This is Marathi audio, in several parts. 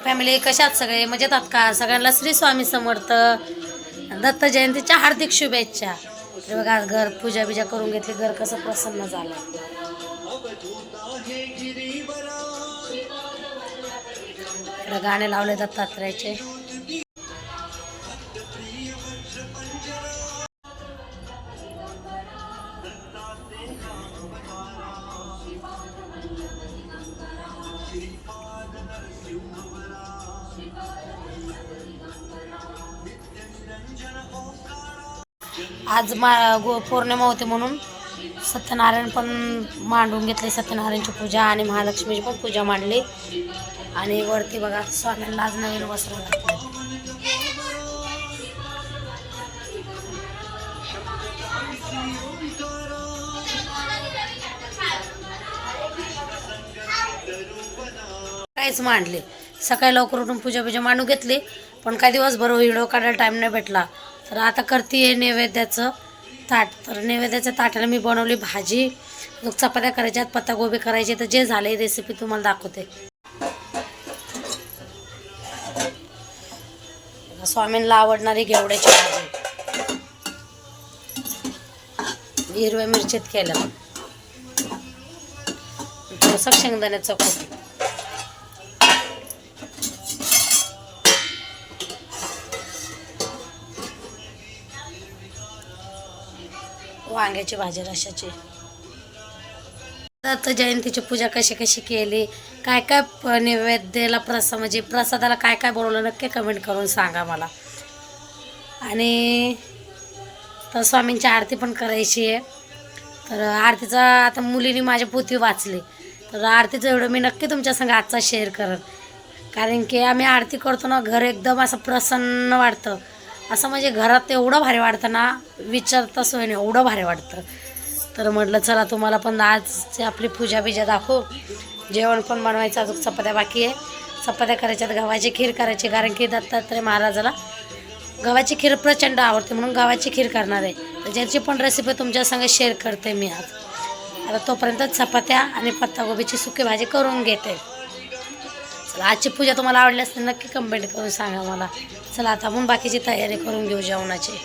फॅमिली कशात सगळे मजेत आहात का? सगळ्यांना श्री स्वामी समर्थ दत्त जयंतीच्या हार्दिक शुभेच्छा. तर बघा आज घर पूजा बिजा करून घेतली, घर कसं प्रसन्न झालं. इकडे गाणे लावले दत्तात्रयाचे. आज पौर्णिमा होती म्हणून सत्यनारायण पण मांडून घेतले. सत्यनारायणची पूजा आणि महालक्ष्मीची पण पूजा मांडली. आणि वरती बघा स्वामींना आज नवीन वस्त्र घातले. काहीच मांडले. सकाळी लवकर उठून पूजा पूजा मांडून घेतली, पण काही दिवसभर व्हिडिओ काढायला टाईम नाही भेटला. तर आता करते नैवेद्याचं ताट. तर नैवेद्याच्या ताटाला मी बनवली भाजी, चपात्या करायच्यात, पत्तागोबी करायची. तर जे झाले रेसिपी तुम्हाला दाखवते. स्वामींना आवडणारी घेवड्याची भाजी हिरव्या मिरचीत केलं, थोडंसं शेंगदाण्याचं कूट, वांग्याची भाजी रशाची. दत्त जयंतीची पूजा कशी कशी केली, काय काय नैवेद्याला म्हणजे प्रसादाला काय काय बनवलं नक्की कमेंट करून सांगा मला. आणि तर स्वामींची आरती पण करायची आहे. तर आरतीचा आता मुलीने माझ्या पोथी वाचली, तर आरतीचं एवढं मी नक्की तुमच्या संग आजचा शेअर करेन. कारण की आम्ही आरती करतो ना, घर एकदम असं प्रसन्न वाटतं. असं म्हणजे घरात एवढं भारी वाटतं ना, विचारता सोय नाही, एवढं भारी वाटतं. तर म्हटलं चला तुम्हाला पण आज आपली पूजा बिजा दाखवू. जेवण पण बनवायचं, अजून चपात्या बाकी आहे. चपात्या करायच्यात, गव्हाची खीर करायची. कारण की दत्तात्रय महाराजाला गव्हाची खीर प्रचंड आवडते, म्हणून गव्हाची खीर करणार आहे. तर ज्याची पण रेसिपी तुमच्या संग शेअर करते मी आज. आता तोपर्यंत चपात्या आणि पत्तागोबीची सुकी भाजी करून घेते. चला आजची पूजा तुम्हाला आवडली असते नक्की कमेंट करून सांगा मला. चला आता आपण बाकीची तयारी करून घेऊ जेवणाची.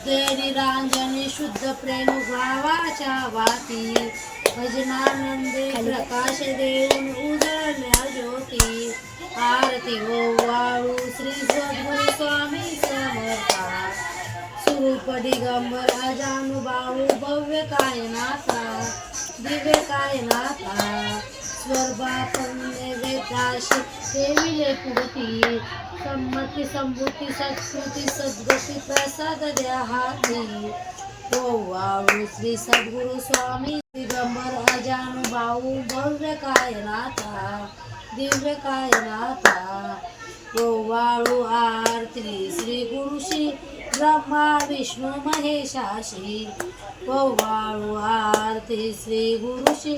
शुद्ध निरांजनी शुद्ध प्रेम भावाच्या वाती भजनानंदे प्रकाश देऊन उजळल्या ज्योती आरती वाळू श्री सद्गुरु स्वामी समर्था स्वरूप दिगंबर अजानुबाहू भव्य कायनाथा दिव्य कायनाथा स्वर्गापन्ने वेदाशी देविले पुरती संमती संभूती सत्कृती सद्गती प्रसाद द्या हाती वाळू श्री सद्गुरु स्वामी दिगंबर अजानुबाहू भव्य कायनाथा दिव्य कायनाथा वाळू आरती श्री गुरुशी ब्रह्मा विष्णू महेशाशी वाळू आरती श्री गुरुशी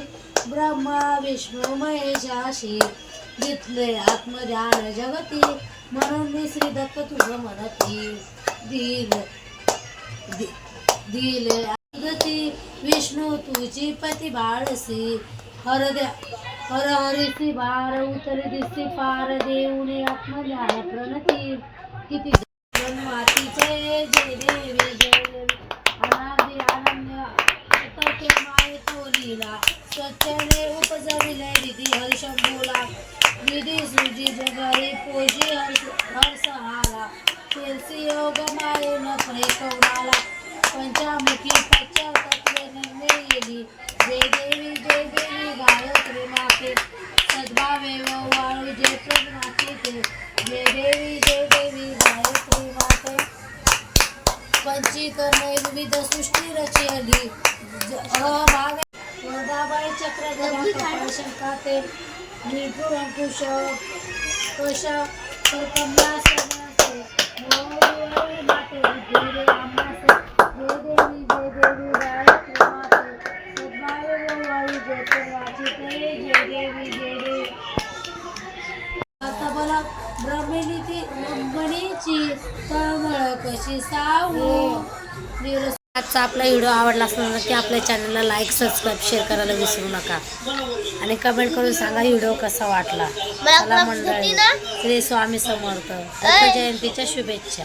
ब्रह्मा विष्णू महेशाशी जिथले आत्मध्यान जगती म्हणून मी श्री दत्त तुझ म्हणती दिले गती विष्णू तुझी पती बाळसी हर हरिसी बार उतरी दिसती पार देऊने आत्मध्यान प्रणती किती मातीचे जय देवी जय देवी अनादि अनन्य तके माये तो लीला स्वच्छने उपजविले विधी हरिशंभूला विधी सुजी जगरी पोजी हरसहाला तेलसी योग माये न फळे कवडाला पंचामुखी पश्चातत्वे निर्णयली जय देवी गायत्री माते सद्भावे वाळू जय प्रभु ते जय देवी गायत्री माते पंचीकरणे विविध सृष्टी रचयली अभाग वरदाबाई चक्रधरा कपाळ शंकाते निर्गुण अंकुश कोश कमला सनासे मोहरी माते विद्ये आमासे जय देवी गायत्री माते सद्भावे वाळू जय प्रभु ते जय देवी तबला ब्रह्मनिती गणेची तळमळ कशी सावू आजचा आपला व्हिडिओ आवडला असणार की आपल्या चॅनलला लाईक सबस्क्राईब शेअर करायला विसरू नका आणि कमेंट करून सांगा व्हिडिओ कसा वाटला. मला मंडळी श्री स्वामी समर्थ दत्त जयंतीच्या शुभेच्छा.